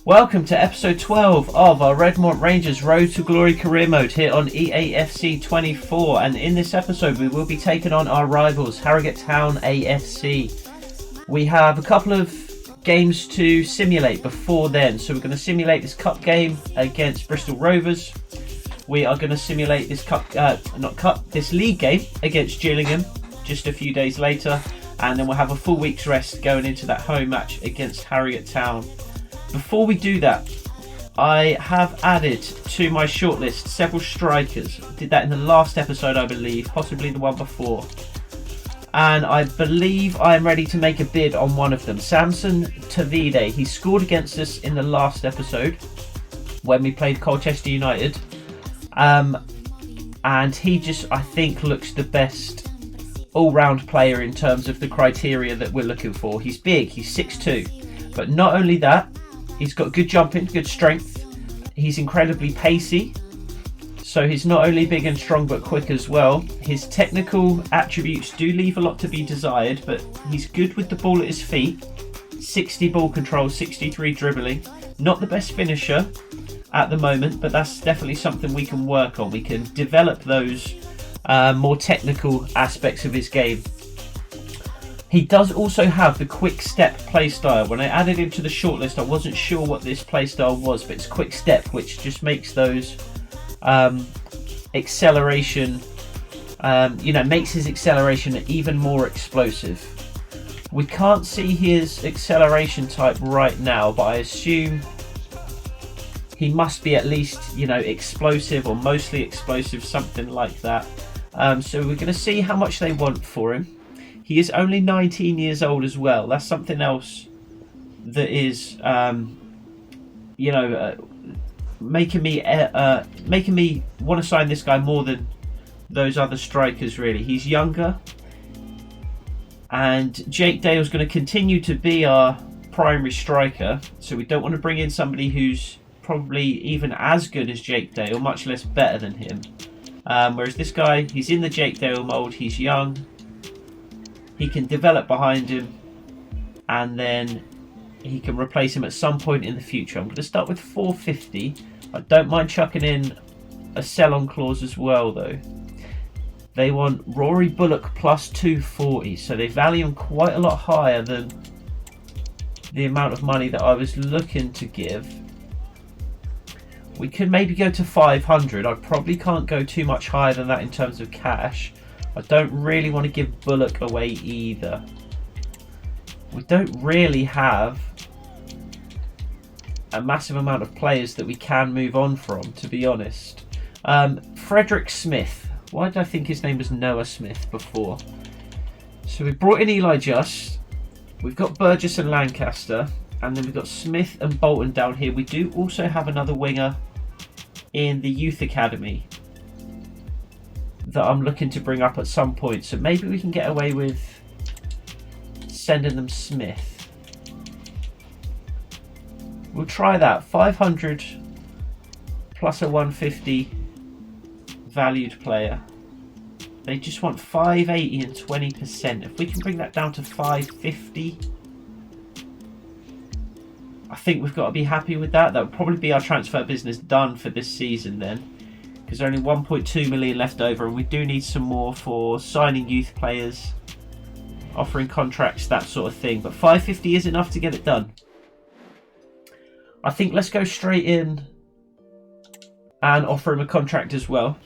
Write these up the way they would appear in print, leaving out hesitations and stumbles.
Welcome to episode 12 of our Redmont Rangers Road to Glory career mode here on EAFC 24, and in this episode we will be taking on our rivals Harrogate Town AFC. We have a couple of games to simulate before then, so we're going to simulate this cup game against Bristol Rovers. We are going to simulate this this league game against Gillingham just a few days later, and then we'll have a full week's rest going into that home match against Harrogate Town. Before we do that, I have added to my shortlist several strikers. I did that in the last episode, I believe, possibly the one before. And I believe I'm ready to make a bid on one of them. Samson Tavide, he scored against us in the last episode when we played Colchester United. And he just, I think, looks the best all-round player in terms of the criteria that we're looking for. He's big, he's 6'2", but not only that, he's got good jumping, good strength. He's incredibly pacey. So he's not only big and strong, but quick as well. His technical attributes do leave a lot to be desired, but he's good with the ball at his feet. 60 ball control, 63 dribbling. Not the best finisher at the moment, but that's definitely something we can work on. We can develop those more technical aspects of his game. He does also have the quick step playstyle. When I added him to the shortlist, I wasn't sure what this playstyle was, but it's quick step, which just makes those acceleration, makes his acceleration even more explosive. We can't see his acceleration type right now, but I assume he must be at least, explosive or mostly explosive, something like that. So we're going to see how much they want for him. He is only 19 years old as well. That's something else that is, making me want to sign this guy more than those other strikers. Really, he's younger, and Jake Dale's going to continue to be our primary striker. So we don't want to bring in somebody who's probably even as good as Jake Dale, much less better than him. Whereas this guy, he's in the Jake Dale mould. He's young. He can develop behind him, and then he can replace him at some point in the future. I'm going to start with 450. I don't mind chucking in a sell-on clause as well, though. They want Rory Bullock plus 240, so they value him quite a lot higher than the amount of money that I was looking to give. We could maybe go to 500. I probably can't go too much higher than that in terms of cash. I don't really want to give Bullock away either. We don't really have a massive amount of players that we can move on from, to be honest. Frederick Smith. Why did I think his name was Noah Smith before? So we brought in Eli Just. We've got Burgess and Lancaster. And then we've got Smith and Bolton down here. We do also have another winger in the youth academy that I'm looking to bring up at some point. So maybe we can get away with sending them Smith. We'll try that. 500 plus a 150 valued player. They just want 580 and 20%. If we can bring that down to 550, I think we've got to be happy with that. That would probably be our transfer business done for this season then, because only 1.2 million left over, and we do need some more for signing youth players, offering contracts, that sort of thing. But 550 is enough to get it done. I think let's go straight in and offer him a contract as well.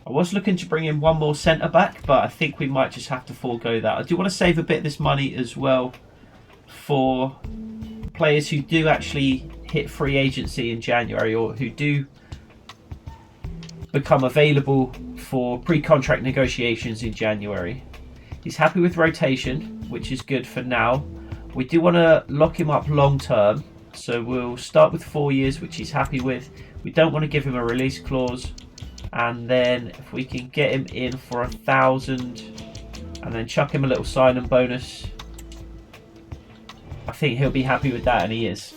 I was looking to bring in one more centre back, but I think we might just have to forego that. I do want to save a bit of this money as well for players who do actually hit free agency in January, or who do become available for pre-contract negotiations in January. He's happy with rotation, which is good for now. We do want to lock him up long term, so we'll start with 4 years, which he's happy with. We don't want to give him a release clause, and then if we can get him in for 1,000 and then chuck him a little sign-in bonus, I think he'll be happy with that, and he is.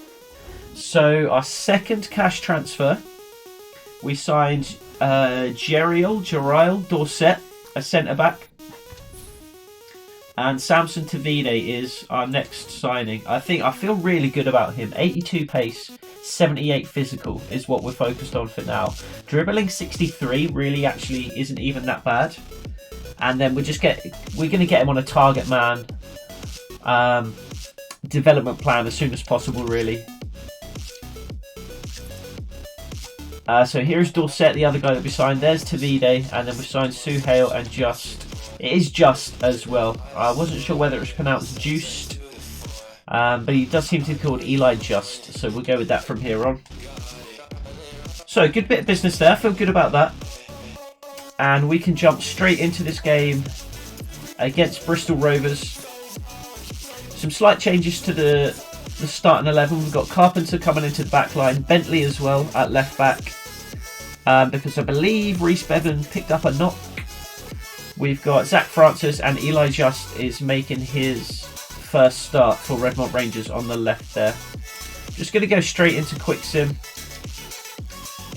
So our second cash transfer, we signed Jeriel Dorset, a centre back. And Samson Tavide is our next signing. I feel really good about him. 82 pace, 78 physical is what we're focused on for now. Dribbling 63 really actually isn't even that bad. And then we're going to get him on a target man development plan as soon as possible, really. So here's Dorset, the other guy that we signed. There's Tavide, and then we signed Suhail and Just. It is Just as well. I wasn't sure whether it was pronounced Juiced, but he does seem to be called Eli Just, so we'll go with that from here on. So, good bit of business there. I feel good about that. And we can jump straight into this game against Bristol Rovers. Some slight changes to the starting 11. We've got Carpenter coming into the back line, Bentley as well at left back, because I believe Reece Bevan picked up a knock. We've got Zach Francis, and Eli Just is making his first start for Redmont Rangers on the left there. Just going to go straight into Quick Sim.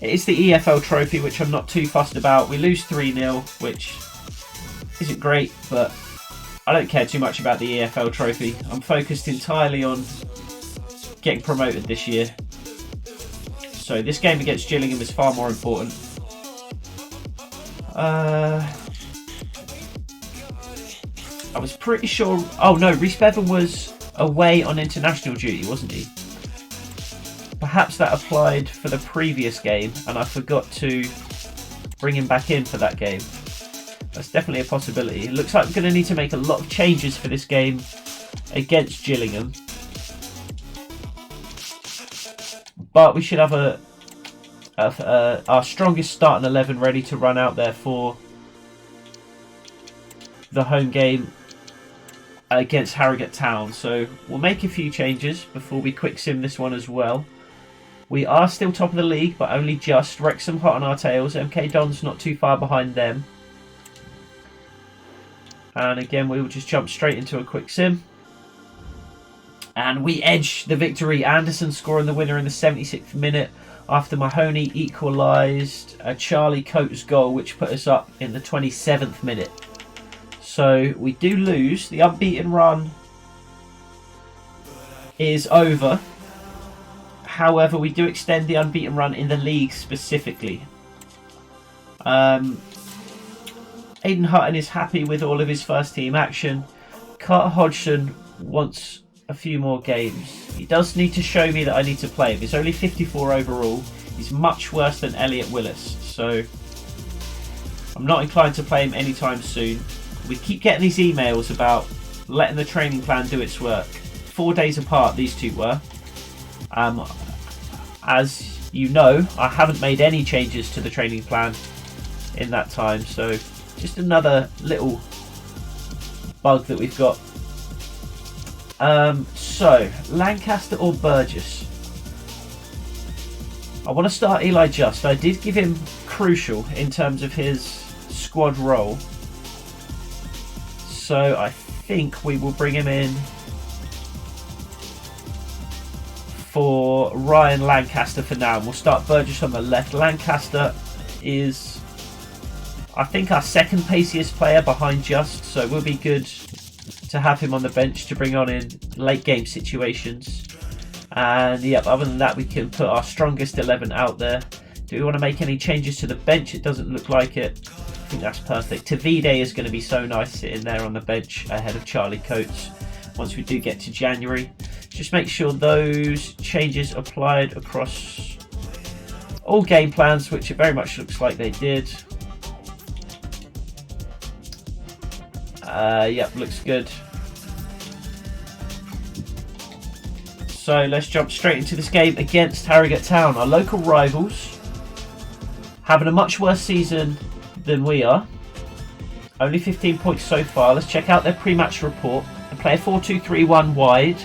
It is the EFL trophy, which I'm not too fussed about. We lose 3-0, which isn't great, but I don't care too much about the EFL trophy. I'm focused entirely on getting promoted this year. So this game against Gillingham is far more important. I was pretty sure... Oh no, Reece Bevan was away on international duty, wasn't he? Perhaps that applied for the previous game and I forgot to bring him back in for that game. That's definitely a possibility. It looks like we're going to need to make a lot of changes for this game against Gillingham. But we should have our strongest starting 11 ready to run out there for the home game against Harrogate Town. So we'll make a few changes before we quick sim this one as well. We are still top of the league, but only just. Wrexham hot on our tails. MK Dons not too far behind them. And again, we will just jump straight into a quick sim. And we edge the victory. Anderson scoring the winner in the 76th minute after Mahoney equalised a Charlie Coates goal, which put us up in the 27th minute. So we do lose. The unbeaten run is over. However, we do extend the unbeaten run in the league specifically. Aidan Hutton is happy with all of his first team action. Carter Hodgson wants a few more games. He does need to show me that I need to play him. He's only 54 overall. He's much worse than Elliot Willis. So I'm not inclined to play him anytime soon. We keep getting these emails about letting the training plan do its work. 4 days apart, these two were. As you know, I haven't made any changes to the training plan in that time. So just another little bug that we've got. So, Lancaster or Burgess? I want to start Eli Just. I did give him crucial in terms of his squad role. So I think we will bring him in for Ryan Lancaster for now. And we'll start Burgess on the left. Lancaster is, I think, our second paciest player behind Just. So it will be good to have him on the bench to bring on in late game situations. And yep, other than that, we can put our strongest 11 out there. Do we want to make any changes to the bench? It doesn't look like it. I think that's perfect. Tavide is going to be so nice sitting there on the bench ahead of Charlie Coates once we do get to January. Just make sure those changes applied across all game plans, which it very much looks like they did. Yep, looks good. So let's jump straight into this game against Harrogate Town, our local rivals, having a much worse season than we are. Only 15 points so far. Let's check out their pre-match report. They play a 4-2-3-1 wide.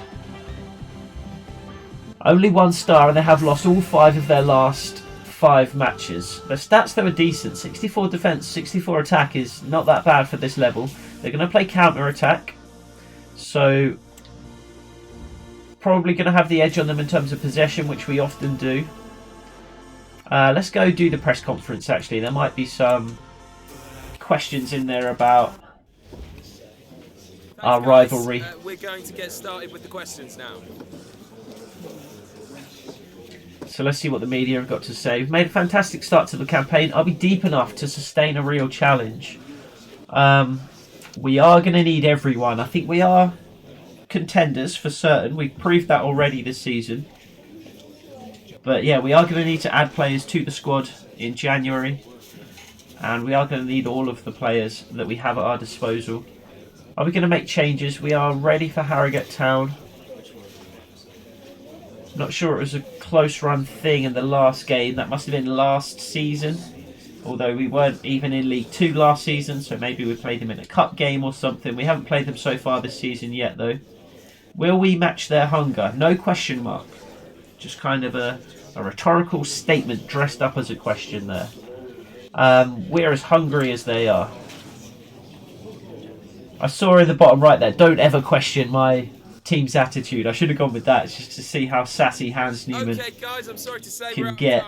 Only 1 star, and they have lost all 5 of their last 5 matches. Their stats, though, are decent. 64 defence, 64 attack is not that bad for this level. They're going to play counter-attack. So probably going to have the edge on them in terms of possession, which we often do. Let's go do the press conference, actually. There might be some questions in there about our rivalry. We're going to get started with the questions now. So let's see what the media have got to say. We've made a fantastic start to the campaign. Are we deep enough to sustain a real challenge? We are going to need everyone. I think we are contenders for certain. We've proved that already this season. But yeah, we are going to need to add players to the squad in January. And we are going to need all of the players that we have at our disposal. Are we going to make changes? We are ready for Harrogate Town. Not sure it was a close run thing in the last game. That must have been last season. Although we weren't even in League 2 last season, so maybe we played them in a cup game or something. We haven't played them so far this season yet, though. Will we match their hunger? No question mark. Just kind of a rhetorical statement dressed up as a question there. We're as hungry as they are. I saw in the bottom right there, don't ever question my team's attitude. I should have gone with that just to see how sassy Hans Newman can get.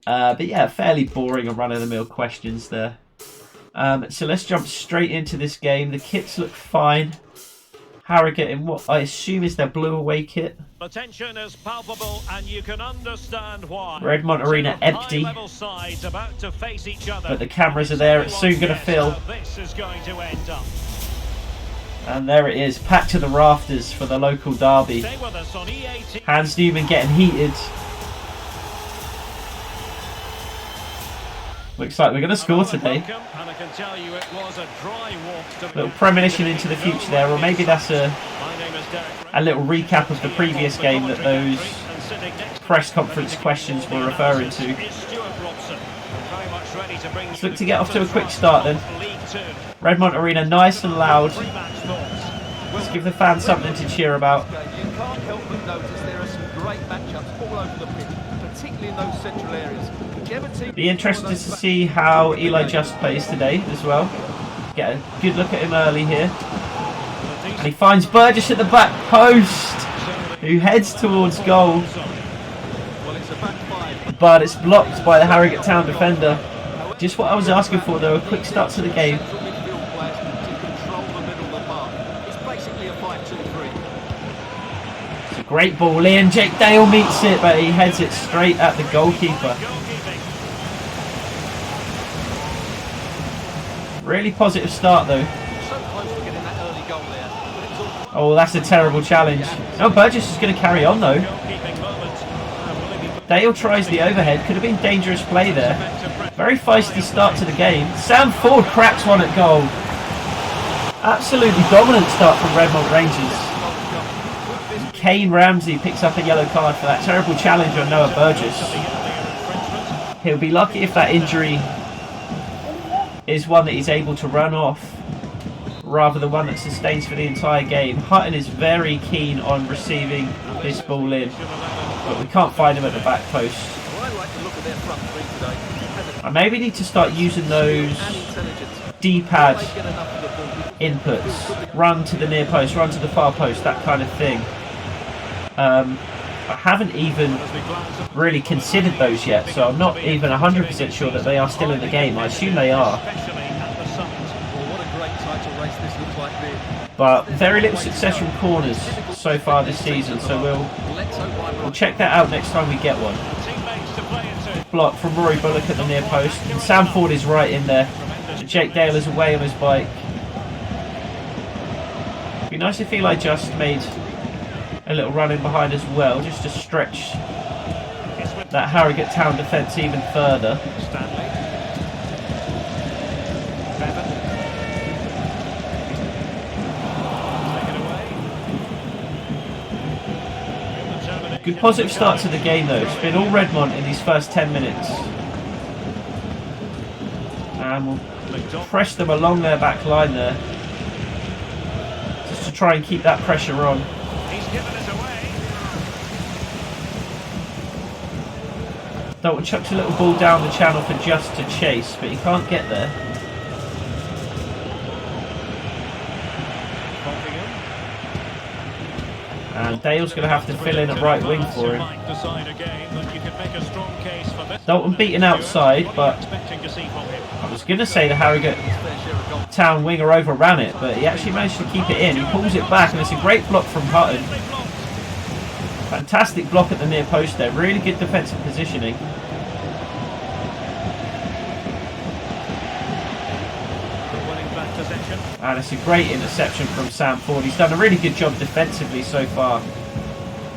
But yeah, fairly boring and run-of-the-mill questions there. So let's jump straight into this game. The kits look fine. Harrogate in what I assume is their blue away kit. The tension is palpable and you can understand why. Redmont Arena empty. But the cameras are there. It's soon going to fill. This is going to end up. And there it is, packed to the rafters for the local derby. Hans Newman getting heated. Looks like we're going to score today. Little premonition into the future there, or maybe that's a little recap of the previous game that those press conference questions were referring to. Let's look to get off to a quick start then. Redmont Arena nice and loud. Let's give the fans something to cheer about. You can't help but notice there are some great matchups all over the pitch, particularly in those central areas. Be interested to see how Eli Just plays today as well. Get a good look at him early here. And he finds Burgess at the back post, who heads towards goal. But it's blocked by the Harrogate Town defender. Just what I was asking for though, a quick start to the game. It's a great ball in, Jake Dale meets it, but he heads it straight at the goalkeeper. Really positive start though. Oh, that's a terrible challenge. No, Burgess is going to carry on though. Dale tries the overhead. Could have been dangerous play there. Very feisty start to the game. Sam Ford cracks one at goal. Absolutely dominant start from Redmont Rangers. Kane Ramsey picks up a yellow card for that terrible challenge on Noah Burgess. He'll be lucky if that injury is one that he's able to run off rather than one that sustains for the entire game. Hutton is very keen on receiving this ball in, but we can't find him at the back post. I maybe need to start using those D-pad inputs. Run to the near post, run to the far post, that kind of thing. I haven't even really considered those yet, so I'm not even 100% sure that they are still in the game. I assume they are. But very little success from corners so far this season, so we'll check that out next time we get one. Block from Rory Bullock at the near post. And Sam Ford is right in there. Jake Dale is away on his bike. It'd be nice if Eli Just made a little run in behind as well, just to stretch that Harrogate Town defence even further. Good positive start to the game though. It's been all Redmont in these first 10 minutes. And we'll press them along their back line there. Just to try and keep that pressure on. Dalton chucks a little ball down the channel for Just to chase, but he can't get there. And Dale's going to have to fill in a right wing for him. Dalton beaten outside, but I was going to say the Harrogate Town winger overran it, but he actually managed to keep it in. He pulls it back, and it's a great block from Hutton. Fantastic block at the near post there. Really good defensive positioning. And it's a great interception from Sam Ford. He's done a really good job defensively so far.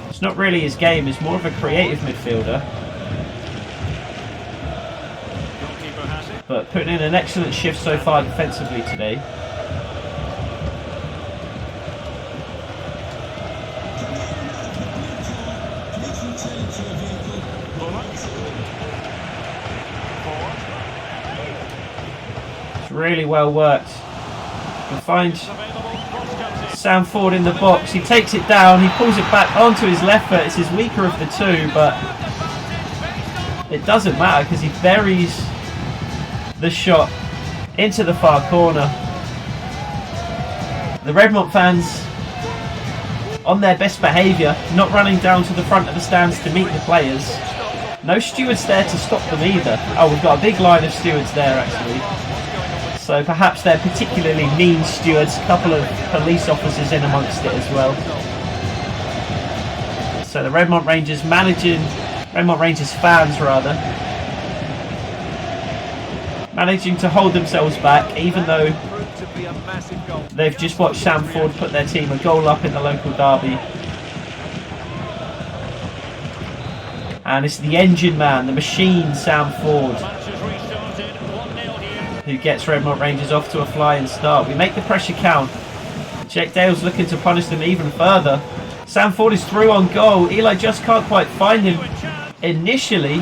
It's not really his game, he's more of a creative midfielder. But putting in an excellent shift so far defensively today. It's really well worked. You'll find Sam Ford in the box. He takes it down, he pulls it back onto his left foot. It's his weaker of the two, but it doesn't matter because he buries the shot into the far corner. The Redmont fans on their best behaviour, not running down to the front of the stands to meet the players. No stewards there to stop them either. Oh, we've got a big line of stewards there actually. So perhaps they're particularly mean stewards, a couple of police officers in amongst it as well. So the Redmont Rangers fans managing to hold themselves back, even though they've just watched Sam Ford put their team a goal up in the local derby. And it's the engine man, the machine, Sam Ford, who gets Redmont Rangers off to a flying start. We make the pressure count. Jake Dale's looking to punish them even further. Sam Ford is through on goal. Eli just can't quite find him initially,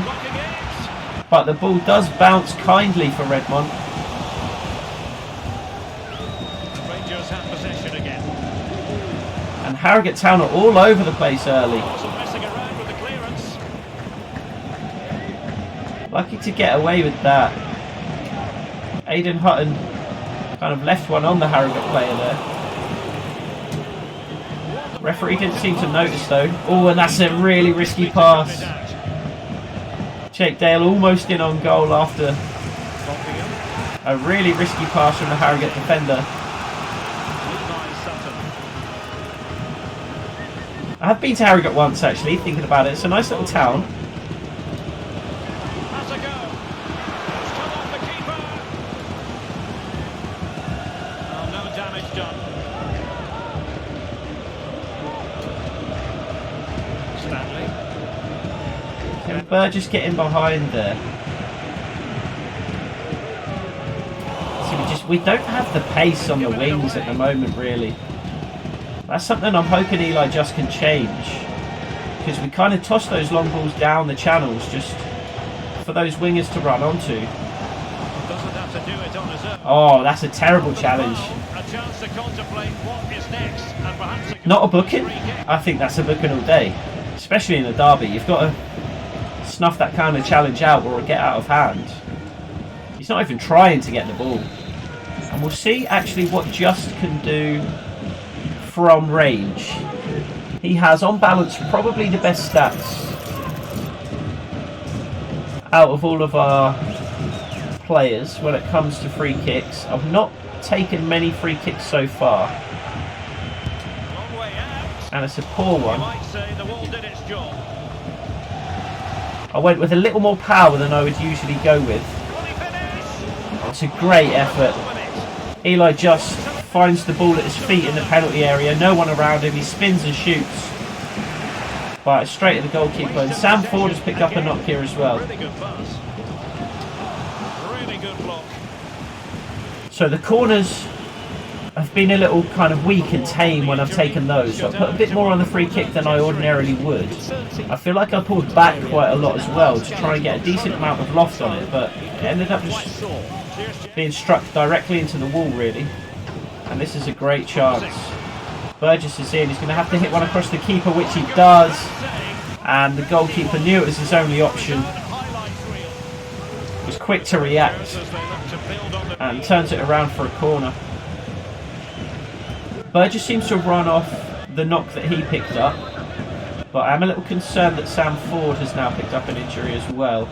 but the ball does bounce kindly for Redmont. Rangers have possession again. And Harrogate Town are all over the place early. Messing around with the clearance. Lucky to get away with that. Aidan Hutton kind of left one on the Harrogate player there. Referee didn't seem to notice though. Oh, and that's a really risky pass. Jake Dale almost in on goal after a really risky pass from the Harrogate defender. I have been to Harrogate once actually, thinking about it. It's a nice little town. Burgess getting behind there. So we don't have the pace on the wings at the moment really. That's something I'm hoping Eli just can change, because we kind of toss those long balls down the channels just for those wingers to run onto. Oh, that's a terrible challenge. Not a booking? I think that's a booking all day, especially in a derby. You've got to snuff that kind of challenge out or get out of hand. He's not even trying to get the ball. And we'll see actually what Just can do from range. He has on balance probably the best stats out of all of our players when it comes to free kicks. I've not taken many free kicks so far, and it's a poor one. I went with a little more power than I would usually go with. It's a great effort. Eli just finds the ball at his feet in the penalty area. No one around him. He spins and shoots. But it's straight at the goalkeeper. And Sam Ford has picked up a knock here as well. So the corners have been a little kind of weak and tame when I've taken those. So I put a bit more on the free kick than I ordinarily would. I feel like I pulled back quite a lot as well to try and get a decent amount of loft on it, but it ended up just being struck directly into the wall really. And this is a great chance. Burgess is in, he's going to have to hit one across the keeper, which he does. And the goalkeeper knew it was his only option. Was quick to react and turns it around for a corner. Burgess seems to have run off the knock that he picked up. But I'm a little concerned that Sam Ford has now picked up an injury as well.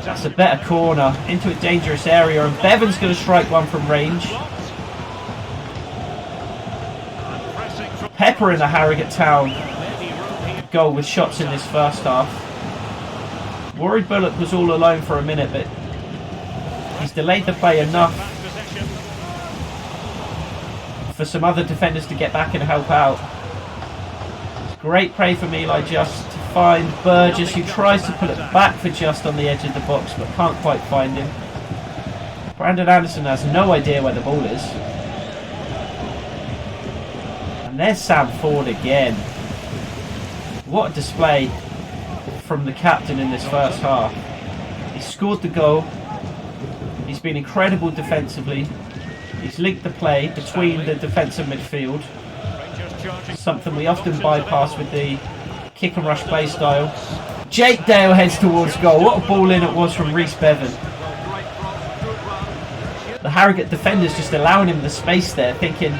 That's a better corner into a dangerous area, and Bevan's going to strike one from range. Pepper in the Harrogate Town goal with shots in this first half. Worried Bullock was all alone for a minute, but he's delayed the play enough for some other defenders to get back and help out. Great play from Eli Just to find Burgess, who tries to pull it back for Just on the edge of the box but can't quite find him. Brandon Anderson has no idea where the ball is. And there's Sam Ford again. What a display from the captain in this first half. He scored the goal. He's been incredible defensively. He's linked the play between the defence and midfield. Something we often bypass with the kick and rush play style. Jake Dale heads towards goal. What a ball in it was from Rhys Bevan. The Harrogate defenders just allowing him the space there, thinking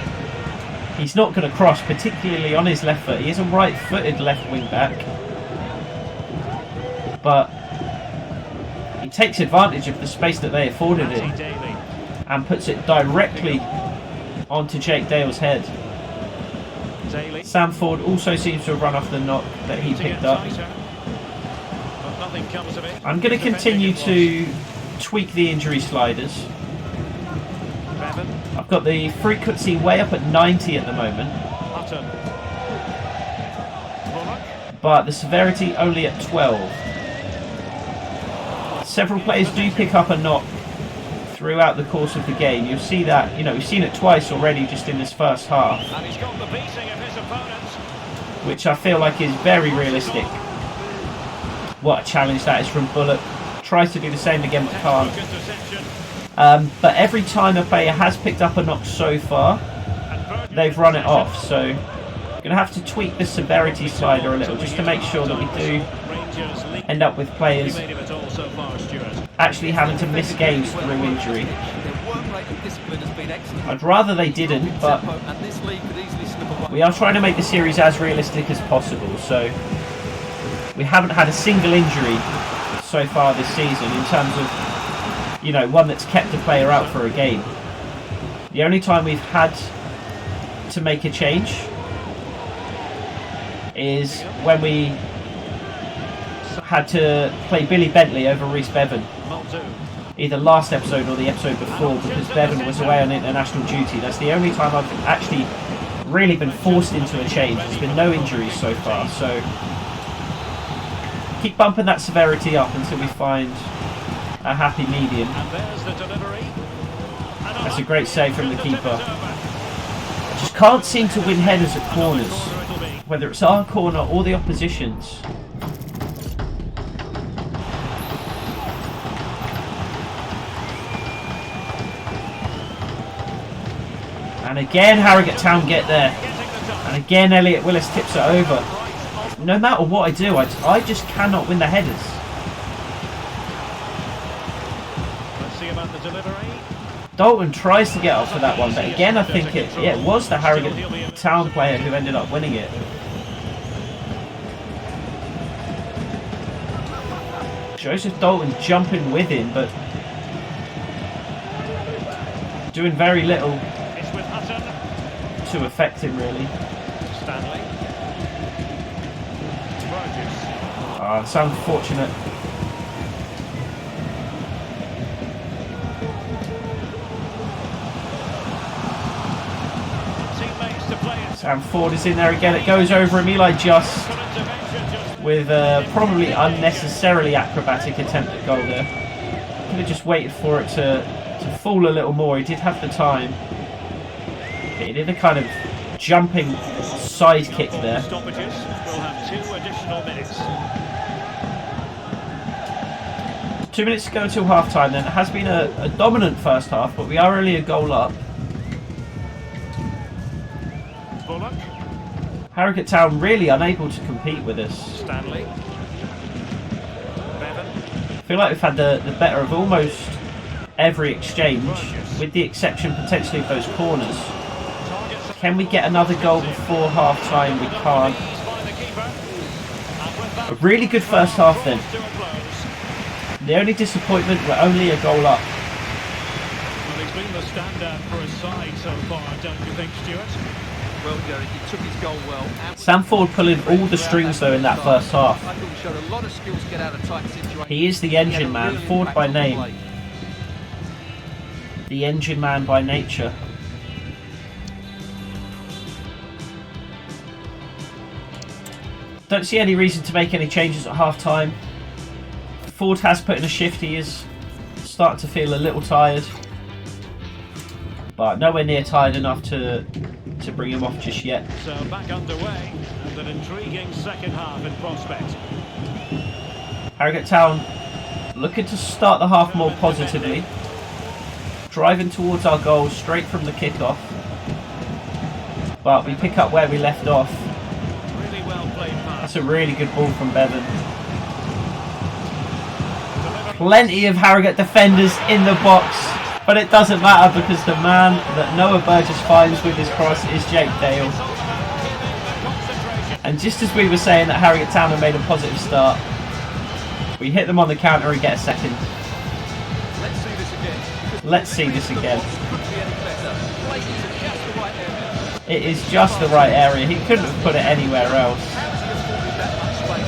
he's not going to cross, particularly on his left foot. He is a right-footed left wing back. But he takes advantage of the space that they afforded him and puts it directly onto Jake Dale's head. Sam Ford also seems to have run off the knock that he picked up. I'm going to continue to tweak the injury sliders. I've got the frequency way up at 90 at the moment, but the severity only at 12. Several players do pick up a knock throughout the course of the game. You'll see that, we've seen it twice already just in this first half, which I feel like is very realistic. What a challenge that is from Bullock. Tries to do the same again but can't. But every time a player has picked up a knock so far, they've run it off. So I'm going to have to tweak the severity slider a little just to make sure that we do end up with players actually having to miss games through injury. I'd rather they didn't, but we are trying to make the series as realistic as possible. So we haven't had a single injury so far this season in terms of one that's kept a player out for a game. The only time we've had to make a change is when we had to play Billy Bentley over Rhys Bevan, either last episode or the episode before, because Bevan was away on international duty. That's the only time I've actually really been forced into a change. There's been no injuries so far, so keep bumping that severity up until we find a happy medium. That's a great save from the keeper. Just can't seem to win headers at corners, whether it's our corner or the opposition's. And again Harrogate Town get there. And again Elliot Willis tips it over. No matter what I do, I just cannot win the headers. Dalton tries to get up for that one, but again I think it was the Harrogate Town player who ended up winning it. Joseph Dalton jumping with him, but doing very little to affect him really. It's unfortunate. Sam Ford is in there again. It goes over him. Eli Just with a probably unnecessarily acrobatic attempt at goal there. Could have just waited for it to fall a little more. He did have the time. He did a kind of jumping side kick there. 2 minutes to go until half time then. It has been a dominant first half, but we are only a goal up. Harrogate Town really unable to compete with us. I feel like we've had the better of almost every exchange, with the exception potentially of those corners. Can we get another goal before half time? We can't. keeper. And with that, A really good first half then. to a close. The only disappointment, we're only a goal up. Well, he's been the standout for his side so far, don't you think, Stuart? Well, Gary, he took his goal well. Sam Ford pulling all the strings though in that first half. I thought he showed a lot of skills to get out of tight situations. He is the engine man, Ford by name. The engine man by nature. Don't see any reason to make any changes at half time. Ford has put in a shift, he is starting to feel a little tired. But nowhere near tired enough to bring him off just yet. So back underway, and an intriguing second half in prospect. Harrogate Town looking to start the half more positively. Driving towards our goal straight from the kickoff. But we pick up where we left off. Really well played pass. That's a really good ball from Bevan. Plenty of Harrogate defenders in the box. But it doesn't matter because the man that Noah Burgess finds with his cross is Jake Dale. And just as we were saying that Harrogate Town had made a positive start, we hit them on the counter and get a second. Let's see this again. Let's see this again. It is just the right area. He couldn't have put it anywhere else.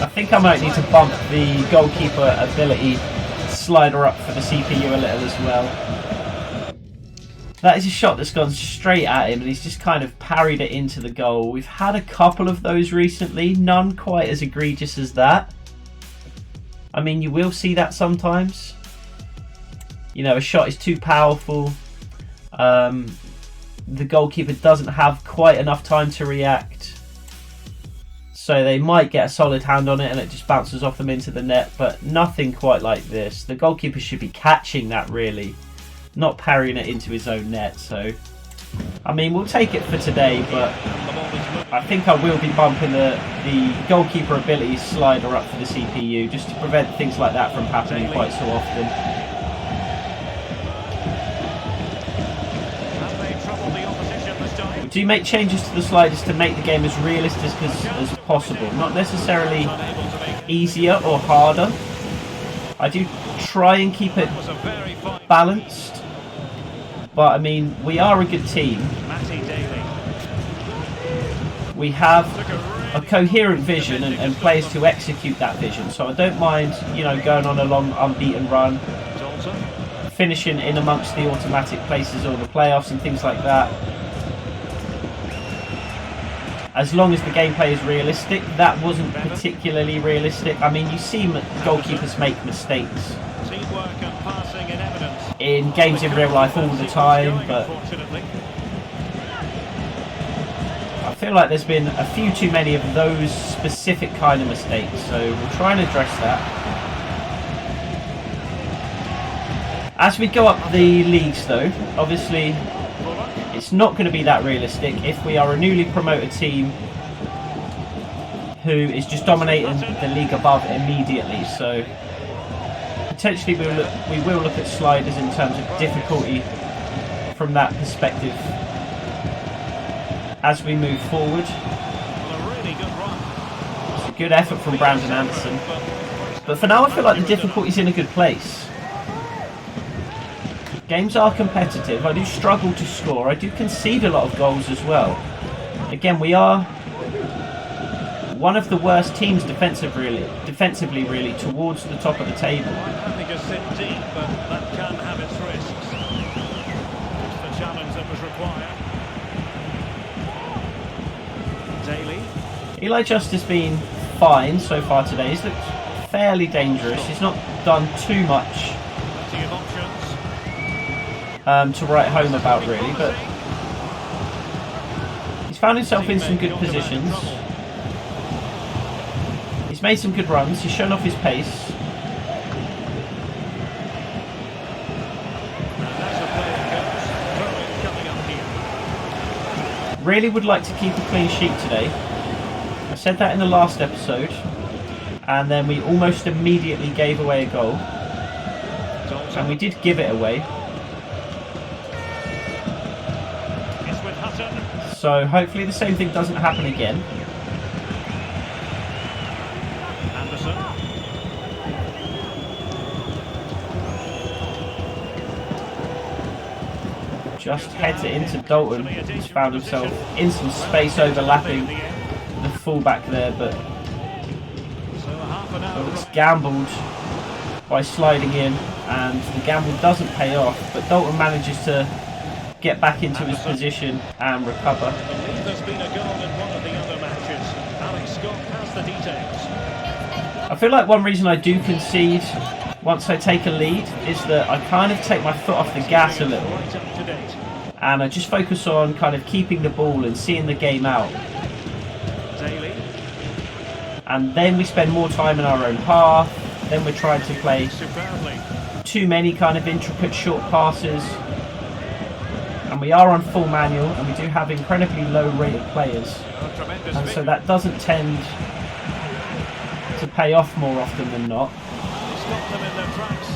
I think I might need to bump the goalkeeper ability slider up for the CPU a little as well. That is a shot that's gone straight at him and he's just kind of parried it into the goal. We've had a couple of those recently, none quite as egregious as that. I mean, you will see that sometimes. You know, a shot is too powerful. The goalkeeper doesn't have quite enough time to react. So they might get a solid hand on it and it just bounces off them into the net, but nothing quite like this. The goalkeeper should be catching that really, not parrying it into his own net. So, I mean, we'll take it for today, but I think I will be bumping the goalkeeper ability slider up for the CPU just to prevent things like that from happening quite so often. We do make changes to the sliders to make the game as realistic as possible. Not necessarily easier or harder. I do try and keep it balanced. But I mean, we are a good team. We have a coherent vision and players to execute that vision. So I don't mind, you know, going on a long unbeaten run, finishing in amongst the automatic places or the playoffs and things like that. As long as the gameplay is realistic. That wasn't particularly realistic. I mean, you see goalkeepers make mistakes in games in real life all the time, but I feel like there's been a few too many of those specific kind of mistakes, so we'll try and address that. As we go up the leagues though, obviously it's not going to be that realistic if we are a newly promoted team who is just dominating the league above immediately. So potentially we will look at sliders in terms of difficulty from that perspective as we move forward. It's a good effort from Brandon Anderson. But for now I feel like the difficulty's in a good place. Games are competitive. I do struggle to score. I do concede a lot of goals as well. Again, we are one of the worst teams defensively really towards the top of the table. Having to sit deep, but that can have its risks. It's the challenge that was required. Daly. Eli Just has been fine so far today. He's looked fairly dangerous. He's not done too much to write home about really, but he's found himself in some good positions. He's made some good runs. He's shown off his pace. Really would like to keep a clean sheet today. I said that in the last episode, and then we almost immediately gave away a goal, and we did give it away. So hopefully the same thing doesn't happen again. just heads it into Dalton. He's found himself in some space overlapping the fullback there, but it's gambled by sliding in, and the gamble doesn't pay off, but Dalton manages to get back into his position and recover. I believe there's been a goal in one of the other matches. Alex Scott has the details. I feel like one reason I do concede once I take a lead is that I kind of take my foot off the gas a little, Right up to date. and I just focus on kind of keeping the ball and seeing the game out. Daly. And then we spend more time in our own half, then we're trying to play Superbly. too many kind of intricate short passes, and we are on full manual, and we do have incredibly low rated players, Tremendous and so vision. that doesn't tend to pay off more often than not, Stop them in their tracks.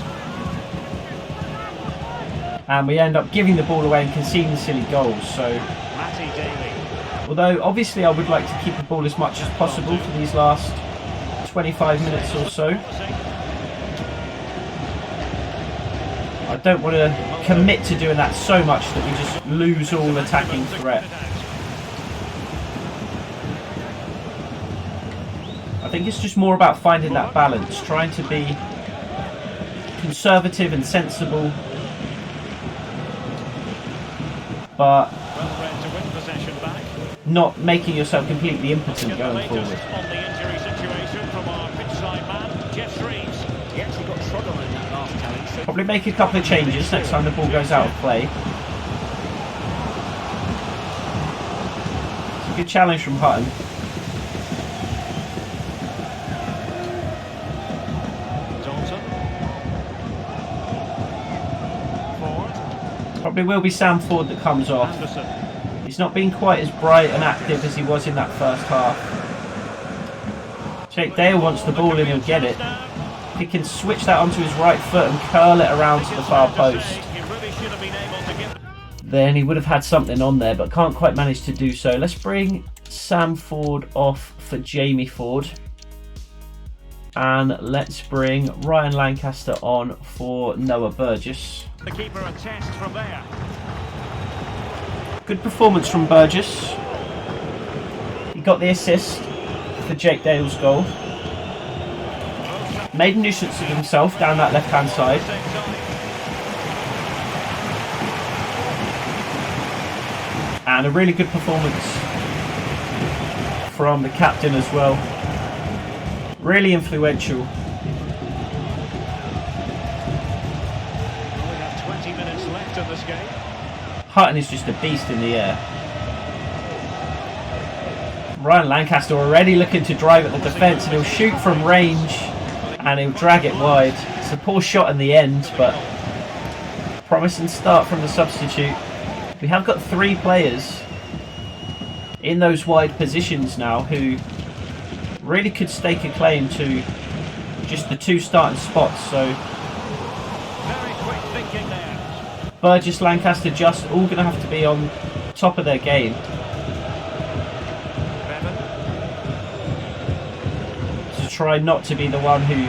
and we end up giving the ball away and conceding silly goals. So Matty Daly. although obviously I would like to keep the ball as much as possible for these last 25 minutes or so, I don't want to commit to doing that so much that we just lose all attacking threat. I think it's just more about finding that balance, trying to be conservative and sensible, but Well read to win possession back. not making yourself completely impotent The going latest forward. on the injury situation from our pitch side man, Jeff Reeves. He actually got trod on in that last challenge. So Probably make a couple of changes next time the ball goes out of play. It's a good challenge from Hutton. Dalton. Ford. Probably will be Sam Ford that comes off. Anderson. He's not been quite as bright and active as he was in that first half. Jake Dale wants the ball and he'll get it. He can switch that onto his right foot and curl it around to the far post. He really should have been able to get. Then he would have had something on there, but can't quite manage to do so. Let's bring Sam Ford off for Jamie Ford. And let's bring Ryan Lancaster on for Noah Burgess. The keeper a test from there. Good performance from Burgess. He got the assist for Jake Dale's goal. Made a nuisance of himself down that left hand side. And a really good performance from the captain as well. Really influential. We have 20 minutes left in this game. Hutton is just a beast in the air. Ryan Lancaster already looking to drive at the defence, and he'll shoot from range and he'll drag it wide. It's a poor shot in the end, but promising start from the substitute. We have got 3 players in those wide positions now who really could stake a claim to just the 2 starting spots. So Very quick thinking there. Burgess, Lancaster, just all going to have to be on top of their game Bevan. to try not to be the one who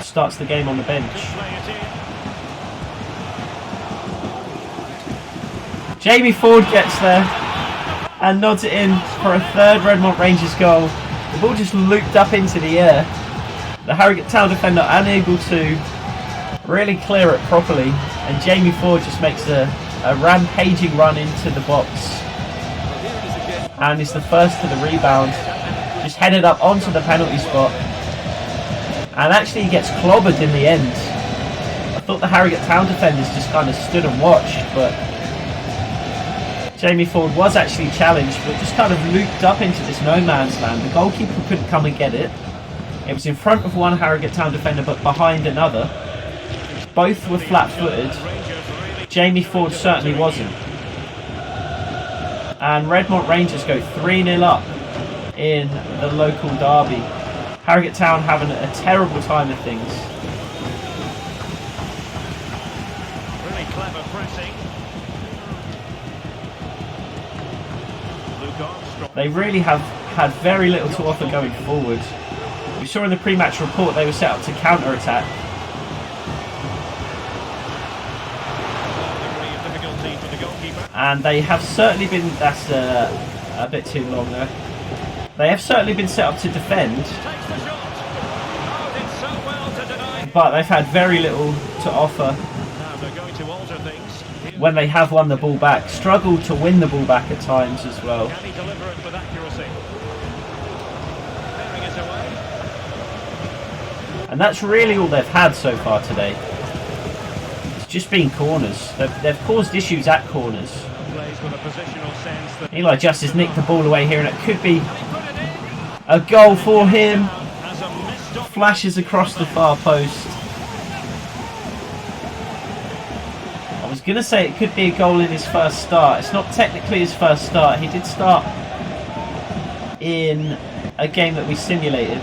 starts the game on the bench. Play it in. Jamie Ford gets there and nods it in for a 3rd Redmont Rangers goal. The ball just looped up into the air. The Harrogate Town defender unable to really clear it properly, and Jamie Ford just makes a rampaging run into the box and is the first to the rebound. Just headed up onto the penalty spot, and actually he gets clobbered in the end. I thought the Harrogate Town defenders just kind of stood and watched, but Jamie Ford was actually challenged, but just kind of looped up into this no man's land. The goalkeeper couldn't come and get it. It was in front of one Harrogate Town defender, but behind another. Both were flat-footed. Jamie Ford certainly wasn't. And Redmont Rangers go 3-0 up in the local derby. Harrogate Town having a terrible time of things. Really clever pressing. Luke Armstrong. They really have had very little to offer going forward. We saw in the pre-match report they were set up to counter-attack. Degree of difficulty for the goalkeeper. And they have certainly been... That's a bit too long there. They have certainly been set up to defend. But they've had very little to offer when they have won the ball back. Struggled to win the ball back at times as well. Can he deliver it with accuracy? Clearing it away. And that's really all they've had so far today. It's just been corners. They've caused issues at corners. Plays with a positional sense that Eli Justice nicked the ball away here, and it could be a goal for him. as a missed op- Flashes across the far post. I was going to say it could be a goal in his first start. It's not technically his first start. He did start in a game that we simulated.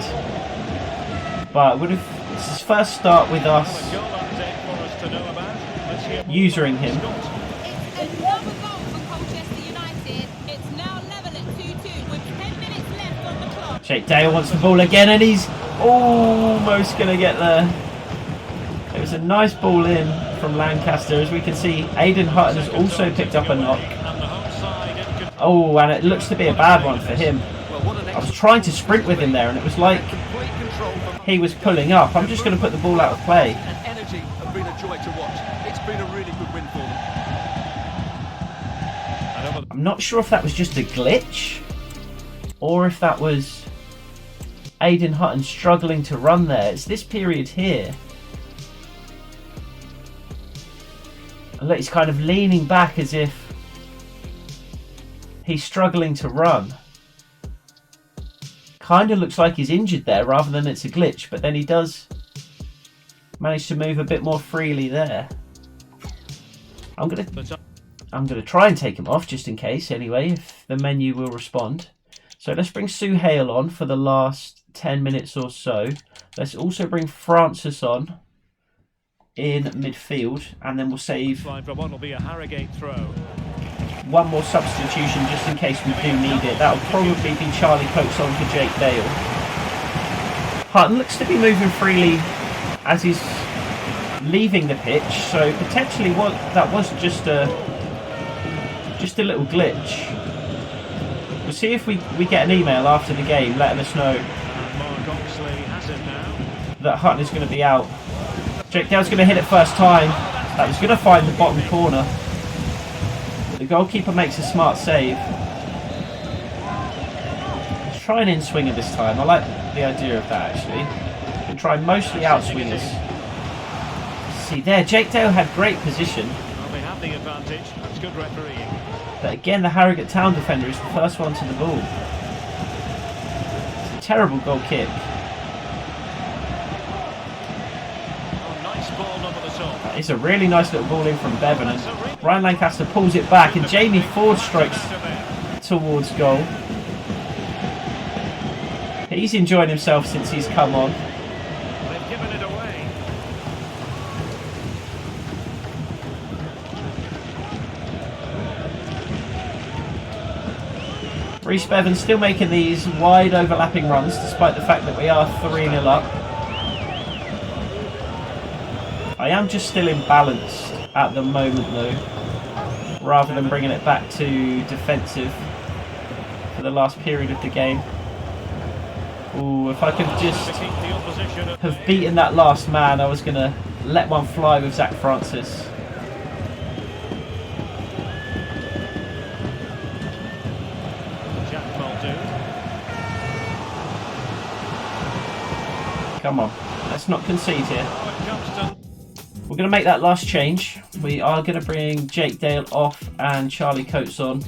But it's his first start with us goal update for us to know about. Let's hear more using from him. Scott. It's another goal for Colchester United. It's now level at 2-2 with 10 minutes left on the clock. Jake Dale wants the ball again, and he's almost going to get there. It was a nice ball in from Lancaster. As we can see, Aidan Hutton has also picked up a knock. And the home side in control. Oh, and it looks to be a bad one for him. Well, what an I was trying to sprint with him there, and it was like complete control from he was pulling up. I'm just going to put the ball out of play. and energy have been a joy to watch. It's been a really good win for them. And over the I'm not sure if that was just a glitch, or if that was Aidan Hutton struggling to run there. It's this period here. And look, he's kind of leaning back as if he's struggling to run. Kind of looks like he's injured there rather than it's a glitch, but then he does manage to move a bit more freely there. I'm gonna try and take him off just in case anyway, if the menu will respond. So let's bring Sue Hale on for the last 10 minutes or so. Let's also bring Francis on in midfield, and then we'll save line for what will be a Harrogate throw. one more substitution just in case we do need it. That'll probably be Charlie Coates on for Jake Dale. Hutton looks to be moving freely as he's leaving the pitch, so potentially that was just a little glitch. We'll see if we get an email after the game letting us know And Mark Oxley has it now. that Hutton is going to be out. Jake Dale's going to hit it first time. That was going to find the bottom corner. The goalkeeper makes a smart save. Let's try an in-swinger this time. I like the idea of that actually. We'll try mostly out-swingers. See there, Jake Dale had great position. Well, they have the advantage. That's good refereeing. But again, the Harrogate Town defender is the first one to the ball. It's a terrible goal kick. Oh, nice ball over the top. It's a really nice little ball in from Bevan, and Ryan Lancaster pulls it back, and Jamie Ford strikes towards goal. He's enjoying himself since he's come on. They've given it away. Reece Bevan still making these wide overlapping runs despite the fact that we are 3-0 up. I am just still imbalanced at the moment though, rather than bringing it back to defensive for the last period of the game. Ooh, if I could just To keep the opposition at have beaten that last man, I was going to let one fly with Zach Francis. Jack Muldoon. Come on, let's not concede here. Oh, it comes to We're going to make that last change. We are going to bring Jake Dale off and Charlie Coates on.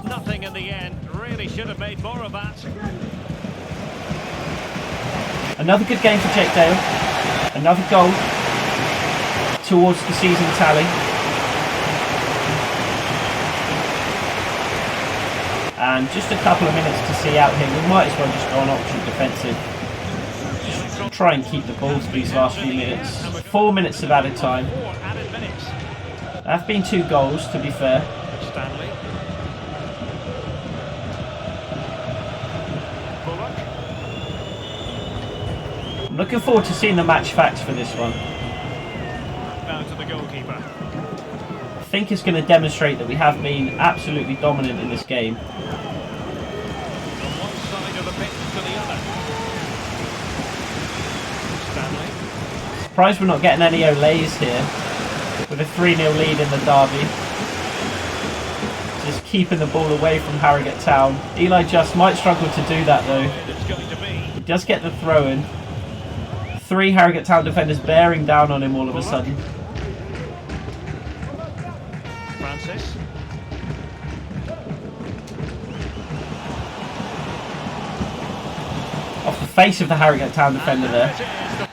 nothing in the end. Really should have made more of that. Another good game for Jake Dale. Another goal towards the season tally. And just a couple of minutes to see out here. We might as well just go on option defensive. Just try and keep the ball for these last few minutes. 4 minutes of added time. 4 added minutes. There have been 2 goals, to be fair. Stanley. Bullock. I'm looking forward to seeing the match facts for this one. Now to the goalkeeper. I think it's going to demonstrate that we have been absolutely dominant in this game. From one side of the pitch to the other. Stanley. Surprised we're not getting any Olays here with a 3-0 lead in the derby. Just keeping the ball away from Harrogate Town. Eli Just might struggle to do that though. It's going to be. He does get the throw in. 3 Harrogate Town defenders bearing down on him all of a sudden. Francis. Off the face of the Harrogate Town defender there.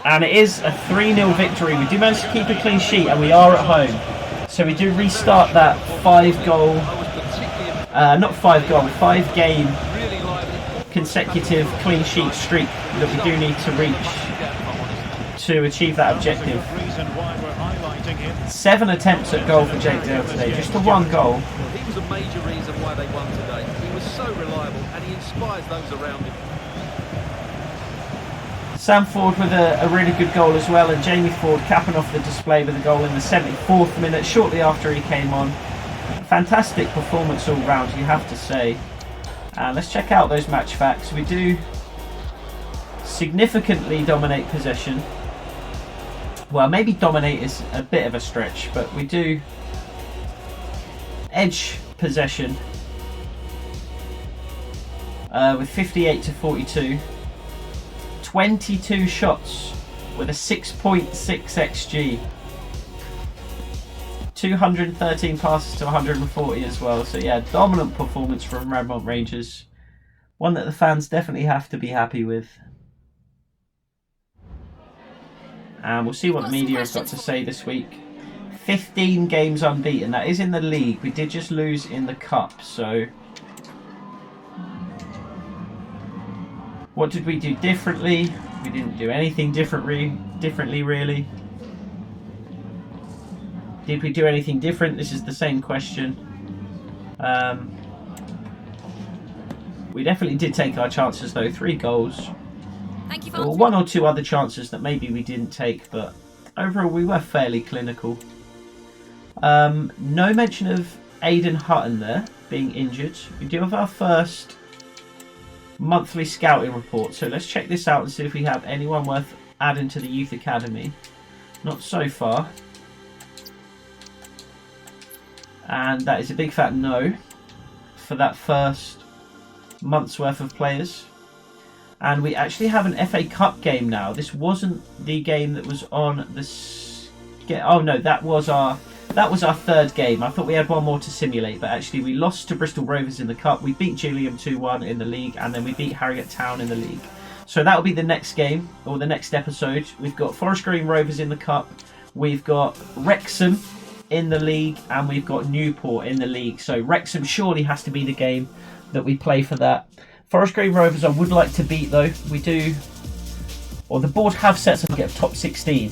And it is a 3-0 victory. We do manage to keep a clean sheet and we are at home. So we do restart that 5-goal, not 5-goal, 5-game consecutive clean sheet streak that we do need to reach to achieve that objective. 7 attempts at goal for Jake Dale today, just a 1 goal. He was a major reason why they won today. He was so reliable and he inspires those around him. Sam Ford with a really good goal as well, and Jamie Ford capping off the display with a goal in the 74th minute, shortly after he came on. Fantastic performance all round, you have to say. Let's check out those match facts. We do significantly dominate possession. Well, maybe dominate is a bit of a stretch, but we do edge possession with 58 to 42. 22 shots with a 6.6 XG. 213 passes to 140 as well. So yeah, dominant performance from Redmont Rangers. One that the fans definitely have to be happy with. And we'll see what the media have got to say this week. 15 games unbeaten. That is in the league. We did just lose in the cup, so... What did we do differently? We didn't do anything differently really. Did we do anything different? This is the same question. We definitely did take our chances though. 3 goals. Thank you There were 1 or 2 other chances that maybe we didn't take, but overall we were fairly clinical. No mention of Aidan Hutton there being injured. We do have our first monthly scouting report, so let's check this out and see if we have anyone worth adding to the youth academy. Not so far, and that is a big fat no for that first month's worth of players. And we actually have an FA Cup game now. This wasn't the game that was on this. Oh no, that was our 3rd game. I thought we had 1 more to simulate, but actually we lost to Bristol Rovers in the Cup. We beat Gillingham 2-1 in the league, and then we beat Harrogate Town in the league. So that will be the next game, or the next episode. We've got Forest Green Rovers in the Cup, we've got Wrexham in the league, and we've got Newport in the league. So Wrexham surely has to be the game that we play for that. Forest Green Rovers I would like to beat though. We do, or the board have set us to get top 16.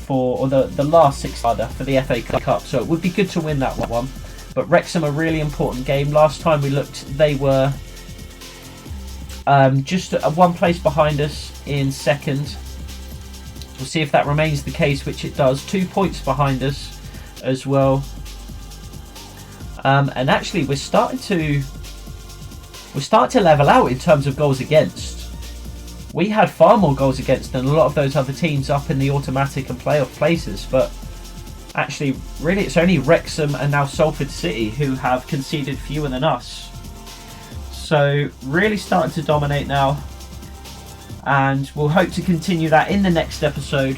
Or the last 6 rather for the FA Cup, so it would be good to win that one. But Wrexham a really important game. Last time we looked, they were just 1 place behind us in 2nd. We'll see if that remains the case, which it does. 2 points behind us as well. And actually we're starting to level out in terms of goals against. We had far more goals against than a lot of those other teams up in the automatic and playoff places, but actually really it's only Wrexham and now Salford City who have conceded fewer than us. So really starting to dominate now, and we'll hope to continue that in the next episode.